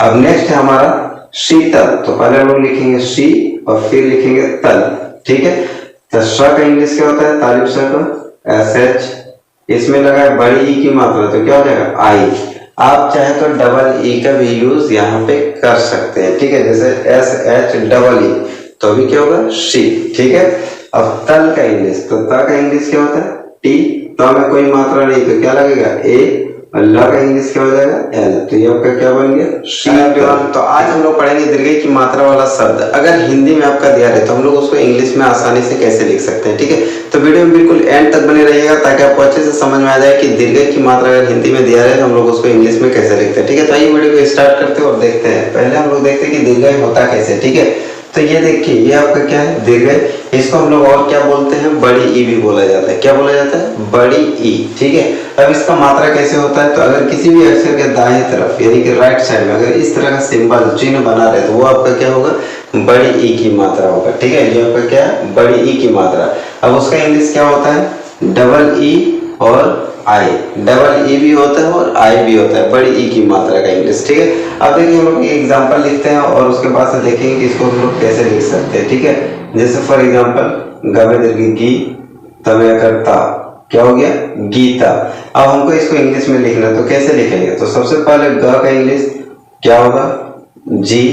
अब नेक्स्ट है हमारा शीतल। तो पहले हम लोग लिखेंगे शी और फिर लिखेंगे तल, ठीक है। तो श का इंग्लिश क्या होता है, तालिब श का एस एच, इसमें लगा है बड़ी ई की मात्रा तो क्या हो जाएगा आई। आप चाहे तो डबल ई का भी यूज यहाँ पे कर सकते हैं, ठीक है, जैसे एस एच डबल ई तो भी क्या होगा शी, ठीक है। अब तल का इंग्लिश, तो त का इंग्लिश क्या होता है टी, त में कोई मात्रा नहीं तो क्या लगेगा ए, और ल का इंग्लिश क्या हो जाएगा एल, तो ये आपका क्या बन गया शीतल। तो आज हम लोग पढ़ेंगे दीर्घ की मात्रा वाला शब्द। अगर हिंदी में आपका दिया रहे तो हम लोग उसको इंग्लिश में आसानी से कैसे लिख सकते हैं, ठीक है। तो वीडियो में बिल्कुल एंड तक बने रहिएगा ताकि आपको अच्छे से समझ में आ जाए कि दीर्घ की मात्रा अगर हिंदी में दिया रहे तो हम लोग उसको इंग्लिश में कैसे लिखते हैं, ठीक है। तो आइए वीडियो को स्टार्ट करते हैं और देखते हैं। पहले हम लोग देखते हैं कि दीर्घ होता कैसे, ठीक है। तो ये देखिए ये आपका क्या है दीर्घ, इसको हम लोग और क्या बोलते हैं बड़ी ई भी बोला जाता है। क्या बोला जाता है बड़ी ई, ठीक है। अब इसका मात्रा कैसे होता है, तो अगर किसी भी अक्षर के दाएं तरफ यानी कि राइट साइड में अगर इस तरह का सिंबल चिन्ह बना रहे तो वो आपका क्या होगा बड़ी ई की मात्रा होगा, ठीक है। ये आपका क्या है बड़ी ई की मात्रा। अब उसका इंग्लिश क्या होता है डबल ई और आई, डबल ई भी होता है और आई भी होता है बड़ी ई की मात्रा का इंग्लिश, ठीक है। अब देखिए हम लोग एग्जांपल लिखते हैं और उसके बाद से देखेंगे कि इसको हम लोग कैसे लिख सकते हैं, ठीक है। जैसे फॉर एग्जांपल गवे दीर्घ गी तवे करता क्या हो गया गीता। अब हमको इसको इंग्लिश में लिखना है तो कैसे लिखेंगे, तो सबसे पहले ग का इंग्लिश क्या होगा जी।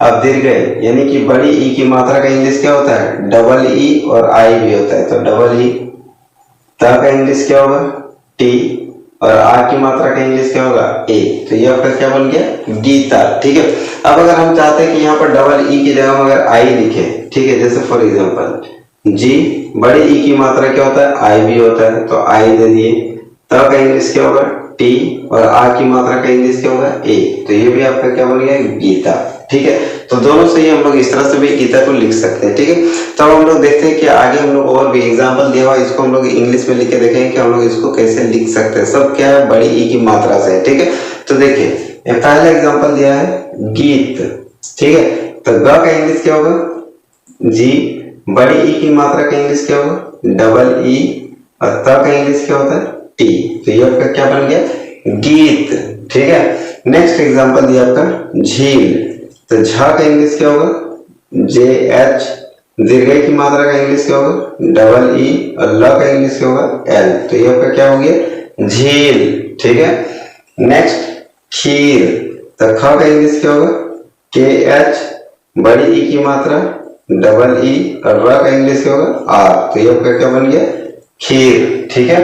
अब दीर्घ यानी कि बड़ी ई की मात्रा का इंग्लिश क्या होता है डबल ई और आई भी होता है, तो डबल ई। त का इंग्लिश क्या होगा टी और आ की मात्रा का इंग्लिश क्या होगा ए, तो ये आपका क्या बन गया गीता, ठीक है। अब अगर हम चाहते हैं कि यहाँ पर डबल ई की जगह में अगर आई लिखे, ठीक है, जैसे फॉर एग्जांपल जी बड़ी ई की मात्रा क्या होता है आई भी होता है तो आई दे दिए। त का इंग्लिश क्या होगा टी और आ की मात्रा का इंग्लिश क्या होगा ए, तो ये भी आपका क्या बन गया गीता, ठीक है। तो दोनों से ही हम लोग इस तरह से भी गीता को लिख सकते हैं, ठीक है। तो अब हम लोग देखते हैं कि आगे हम लोग और भी एग्जांपल दिया हुआ इसको हम लोग इंग्लिश में लिख के देखेंगे कि हम लोग इसको कैसे लिख सकते हैं। सब क्या है बड़ी ई की मात्रा से, ठीक है। तो देखिए पहला एग्जांपल दिया है गीत, ठीक है। तो ग का इंग्लिश क्या होगा जी, बड़ी ई की मात्रा का इंग्लिश क्या होगा डबल ई और त का इंग्लिश क्या होता है टी, तो ये आपका क्या बन गया गीत, ठीक है। नेक्स्ट एग्जांपल दिया आपका झील, तो झ का इंग्लिश क्या होगा जे एच, दीर्घ की मात्रा का इंग्लिश क्या होगा डबल ई और ल का इंग्लिश क्या होगा एल, तो ये आपका क्या हो गया झील, ठीक है। नेक्स्ट खीर, तो ख का इंग्लिश क्या होगा के एच, बड़ी ई की मात्रा डबल ई और र का इंग्लिश क्या होगा आर, तो ये आपका क्या बन गया खीर, ठीक है।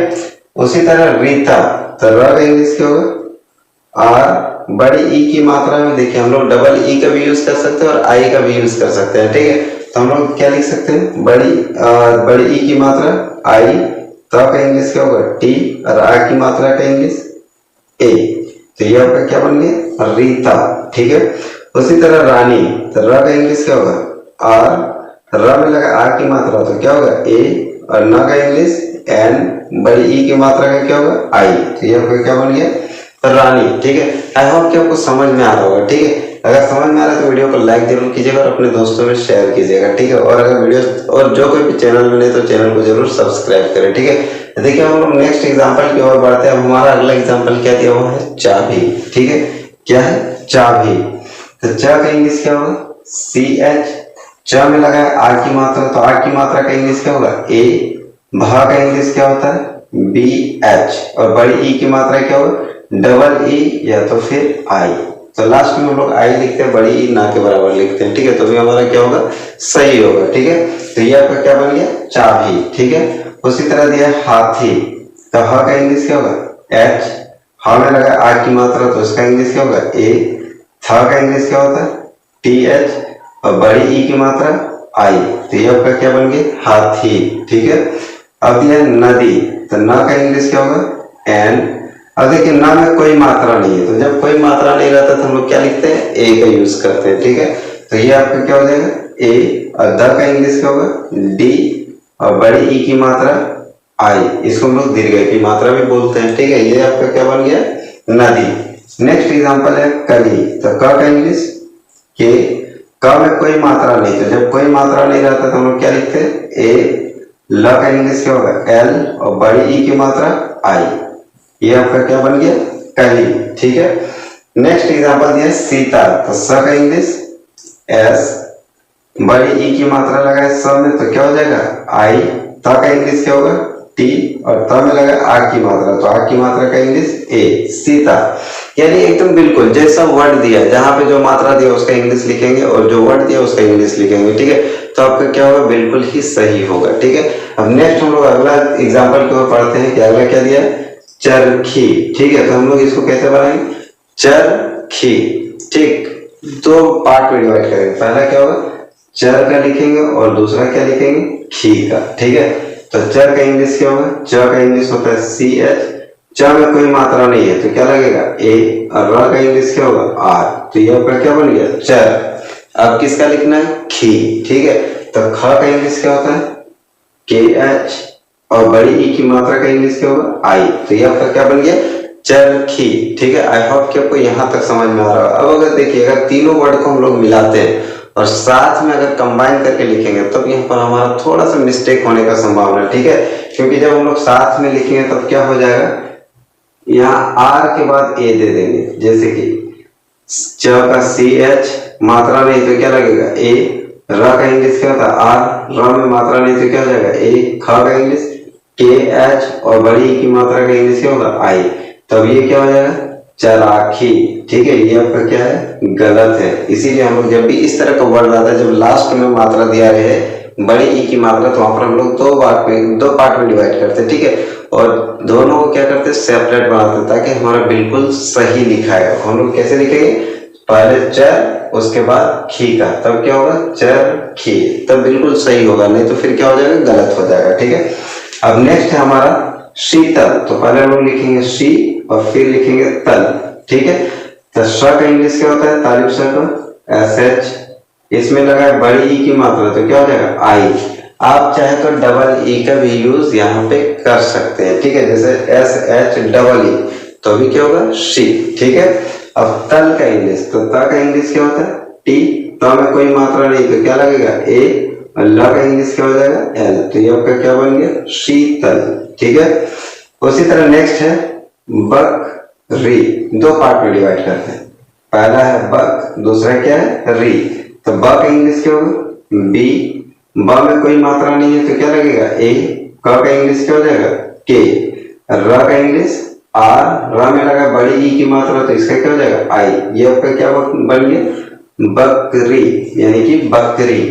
उसी तरह रीता, तो र का इंग्लिश क्या होगा आर, बड़ी ई की मात्रा में देखिए हम लोग डबल ई का भी यूज कर सकते हैं और आई का भी यूज कर सकते हैं, ठीक है। तो हम लोग क्या लिख सकते हैं बड़ी ई की मात्रा आई, त का इंग्लिश क्या होगा टी और आ की मात्रा का इंग्लिश ए, तो ये आपका क्या बन गया रीता, ठीक है। उसी तरह रानी, तो र का इंग्लिश क्या होगा आर, र में लगा आ की मात्रा तो क्या होगा ए और न का इंग्लिश एन, बड़ी ई की मात्रा का क्या होगा आई, तो ये आपका क्या बन गया रानी, ठीक है। आई होप कि आपको समझ में आ रहा होगा, ठीक है। अगर समझ में आ रहा है तो वीडियो को लाइक जरूर कीजिएगा और अपने दोस्तों में शेयर कीजिएगा, ठीक है। और अगर वीडियो और जो कोई भी चैनल में नहीं तो चैनल को जरूर सब्सक्राइब करें, ठीक है। देखिए हम लोग नेक्स्ट एग्जांपल की ओर बढ़ते हैं। हमारा अगला एग्जांपल क्या दिया हुआ है चाबी, ठीक है। क्या है चाबी, तो च का इंग्लिश क्या होगा सी एच, च में लगा है आ की मात्रा तो आ की मात्रा का इंग्लिश क्या होगा ए, भा का इंग्लिश क्या होता है बी एच और बड़ी ई की मात्रा क्या होगा डबल ई या तो फिर आई, तो लास्ट में हम लोग आई लिखते हैं बड़ी ई ना के बराबर लिखते हैं, ठीक है। तो भी हमारा क्या होगा सही होगा, ठीक है। तो ये आपका क्या बन गया चाबी, ठीक है। उसी तरह दिया हाथी, तो ह का इंग्लिश क्या होगा एच, ह में लगा आ की मात्रा तो इसका इंग्लिश क्या होगा ए, थ का इंग्लिश क्या होता है टी एच और बड़ी ई की मात्रा आई, तो ये आपका क्या बन गया हाथी, ठीक है। अब दिया नदी, तो न का इंग्लिश क्या होगा एन। अब देखिए न में कोई मात्रा नहीं है तो जब कोई मात्रा नहीं रहता तो हम लोग क्या लिखते हैं ए का यूज करते हैं, ठीक है। तो ये आपका क्या हो जाएगा ए और द का इंग्लिश क्या होगा डी और बड़ी ई की मात्रा आई, इसको हम लोग दीर्घ की मात्रा भी बोलते हैं, ठीक है। ये आपका क्या बन गया नदी। नेक्स्ट एग्जांपल है कली, तो क का इंग्लिश के, क में कोई मात्रा नहीं तो जब कोई मात्रा नहीं रहता तो हम लोग क्या लिखते हैं ए, ल का इंग्लिश क्या होगा एल और बड़ी ई की मात्रा आई, ये आपका क्या बन गया कली, ठीक है। नेक्स्ट एग्जांपल दिया है सीता, तो स का इंग्लिश एस, बड़ी ई की मात्रा लगाए स में तो क्या हो जाएगा आई, त का इंग्लिश क्या होगा टी, और त में लगा आ की मात्रा तो आ की मात्रा का इंग्लिश ए, सीता। यानी एकदम बिल्कुल जैसा वर्ड दिया जहां पे जो मात्रा दिया उसका इंग्लिश लिखेंगे और जो वर्ड दिया उसका इंग्लिश लिखेंगे, ठीक है। तो आपका क्या होगा, बिल्कुल ही सही होगा, ठीक है। अब नेक्स्ट हम लोग अगला एग्जांपल की ओर पढ़ते हैं कि अगला क्या दिया है, चरखी, ठीक है। तो हम लोग इसको कैसे बनाएंगे, चरखी, ठीक। दो पार्ट में डिवाइड करेंगे, पहला क्या होगा चर का लिखेंगे और दूसरा क्या लिखेंगे खी का, ठीक है। तो चर का इंग्लिश क्या होगा, च का इंग्लिश होता है सी एच, च में कोई मात्रा नहीं है तो क्या लगेगा ए, और र का इंग्लिश क्या होगा आर, तो ये आपका क्या बन गया चर। अब किसका लिखना है खी, ठीक है। तो ख का इंग्लिश क्या होता है के एच, और बड़ी ई की मात्रा का इंग्लिश क्या होगा आई, तो ये आपका क्या बन गया चरखी, ठीक है। आई होप कि आपको यहाँ तक समझ में आ रहा है। अब अगर देखिए अगर तीनों वर्ड को हम लोग मिलाते हैं और साथ में अगर कंबाइन करके लिखेंगे तब तो यहाँ पर हमारा थोड़ा सा मिस्टेक होने का संभावना, ठीक है। क्योंकि जब हम लोग साथ में लिखेंगे तब क्या हो जाएगा, यहाँ आर के बाद ए दे देंगे, जैसे कि च का सी एच मात्रा नहीं तो क्या लगेगा ए, र का इंग्लिश क्या होता है आर, र में मात्रा नहीं तो क्या हो जाएगा ए, ख का इंग्लिश के एच, और बड़ी की मात्रा का इंग्लिश क्या होगा आई, तब ये क्या हो जाएगा चराखी, ठीक है। ये आपका क्या है गलत है। इसीलिए हम लोग जब भी इस तरह का वर्ड आता है, जब लास्ट में मात्रा दिया रहे बड़ी ई की मात्रा, तो वहां पर हम लोग दो पार्ट में डिवाइड करते हैं, ठीक है। और दोनों को क्या करते हैं सेपरेट बनाते हैं ताकि हमारा बिल्कुल सही लिखा है। हम लोग कैसे लिखेंगे, पहले चर उसके बाद खी का, तब क्या होगा चर खी, तब बिल्कुल सही होगा, नहीं तो फिर क्या हो जाएगा गलत हो जाएगा, ठीक है। अब नेक्स्ट है हमारा शीतल, तो पहले हम लोग लिखेंगे शी और फिर लिखेंगे तल, ठीक है। तो श का इंग्लिश क्या होता है तालिब स का एस एच, इसमें लगा है बड़ी ई की मात्रा तो क्या हो जाएगा आई। आप चाहे तो डबल ई का भी यूज यहाँ पे कर सकते हैं, ठीक है, जैसे एस एच डबल ई, तो अभी क्या होगा शी, ठीक है। अब तल का इंग्लिश, तो त का इंग्लिश क्या होता है टी, त में कोई मात्रा नहीं तो क्या लगेगा ए, और ल का इंग्लिश क्या हो जाएगा एल, तो ये आपका क्या बन गया शीतल, ठीक है। उसी तरह नेक्स्ट है बकरी, दो पार्ट में डिवाइड करते हैं, पहला है बक, दूसरा क्या है री। तो ब का इंग्लिश क्या होगा बी, ब में कोई मात्रा नहीं है तो क्या लगेगा ए, क का इंग्लिश क्या हो जाएगा के, र का इंग्लिश आर, र में लगा बड़ी ई की मात्रा तो इसका क्या हो जाएगा आई। ये आपका क्या बन गया बकरी, यानी कि बकरी,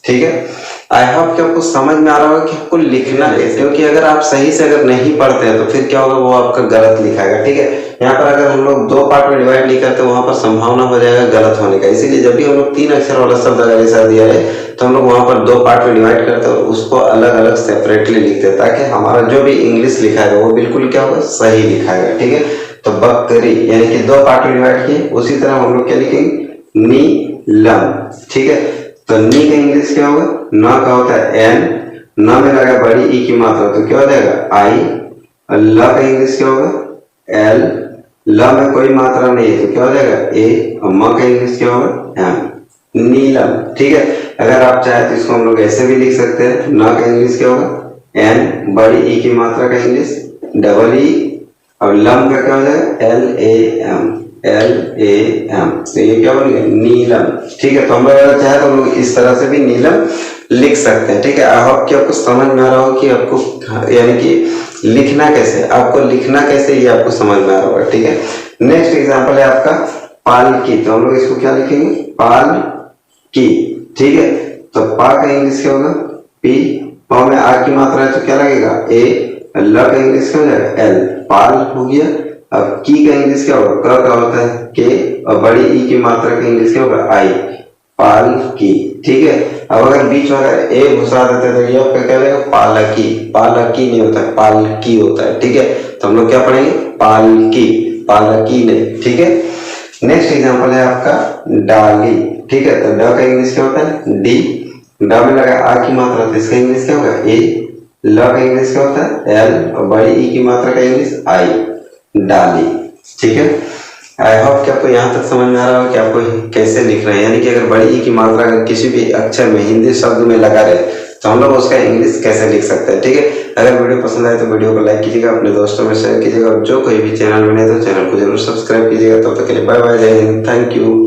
ठीक है। आई होप कि आपको समझ में आ रहा होगा कि आपको लिखना है, क्योंकि अगर आप सही से अगर नहीं पढ़ते हैं तो फिर क्या होगा वो आपका गलत लिखाएगा, ठीक है। यहाँ पर अगर हम लोग दो पार्ट में डिवाइड नहीं करते वहां पर संभावना हो जाएगा गलत होने का। इसीलिए जब भी हम लोग 3 अक्षर वाला शब्द अगर ऐसा दिया है तो हम लोग वहां पर दो पार्ट में डिवाइड करते हैं और उसको अलग अलग सेपरेटली लिखते हैं ताकि हमारा जो भी इंग्लिश लिखाएगा वो बिल्कुल क्या होगा सही लिखाएगा, ठीक है। तो बकरी यानी कि दो पार्ट में डिवाइड किए, उसी तरह हम लोग क्या लिखेंगे नीलम, ठीक है। तो नी का इंग्लिश क्या होगा, न का होता है एन, न में लगा बड़ी ई की मात्रा तो क्या हो जाएगा आई, और ल का इंग्लिश क्या होगा एल, ल में कोई मात्रा नहीं है तो क्या हो जाएगा ए, और म का इंग्लिश क्या होगा एम, नीलम, ठीक है। अगर आप चाहे तो इसको हम लोग ऐसे भी लिख सकते हैं, न का इंग्लिश क्या होगा एन, बड़ी ई की मात्रा का इंग्लिश डबल ई, और लम का क्या हो जाएगा L A M, L A M, तो ये क्या बन गया नीलम, ठीक है। तो हम लोग अगर चाहे तो हम लोग इस तरह से भी नीलम लिख सकते हैं, ठीक है। आई होप कि आपको समझ में आ रहा हो कि आपको यानी कि लिखना कैसे, आपको लिखना कैसे ये आपको समझ में आ रहा होगा, ठीक है। नेक्स्ट एग्जांपल है आपका पालकी, तो हम लोग इसको क्या लिखेंगे पालकी, ठीक है। तो पा का इंग्लिश क्या होगा पी, पा में आ की मात्रा है तो क्या लगेगा ए, ल का इंग्लिश क्या हो जाएगा एल, पाल हो गया। अब की का इंग्लिश क्या होगा, क का होता है के, और बड़ी ई की मात्रा का इंग्लिश क्या होगा आई, पाल की, ठीक है। अब अगर बीच में अगर ए घुसा देते तो ये आपका क्या रहेगा पालकी, पालकी नहीं होता है पालकी होता है, ठीक है। तो हम लोग क्या पढ़ेंगे पालकी, पालकी नहीं, ठीक है। नेक्स्ट एग्जांपल है आपका डाली, ठीक है। तो ड का इंग्लिश क्या होता है डी, ड में लगा आ की मात्रा तो इसका इंग्लिश क्या होगा ए, ल का इंग्लिश क्या होता है एल, और बड़ी ई की मात्रा का इंग्लिश आई, डाली, ठीक है। आई होप कि आपको यहाँ तक समझ में आ रहा हो कि आपको कैसे लिखना है, यानी कि अगर बड़ी ई की मात्रा अगर किसी भी अक्षर में हिंदी शब्द में लगा रहे तो हम लोग उसका इंग्लिश कैसे लिख सकते हैं, ठीक है। अगर वीडियो पसंद आए तो वीडियो को लाइक कीजिएगा, अपने दोस्तों में शेयर कीजिएगा और जो कोई भी चैनल बने तो चैनल को जरूर सब्सक्राइब कीजिएगा। तब तक के लिए बाय बाय, जय हिंद, थैंक यू।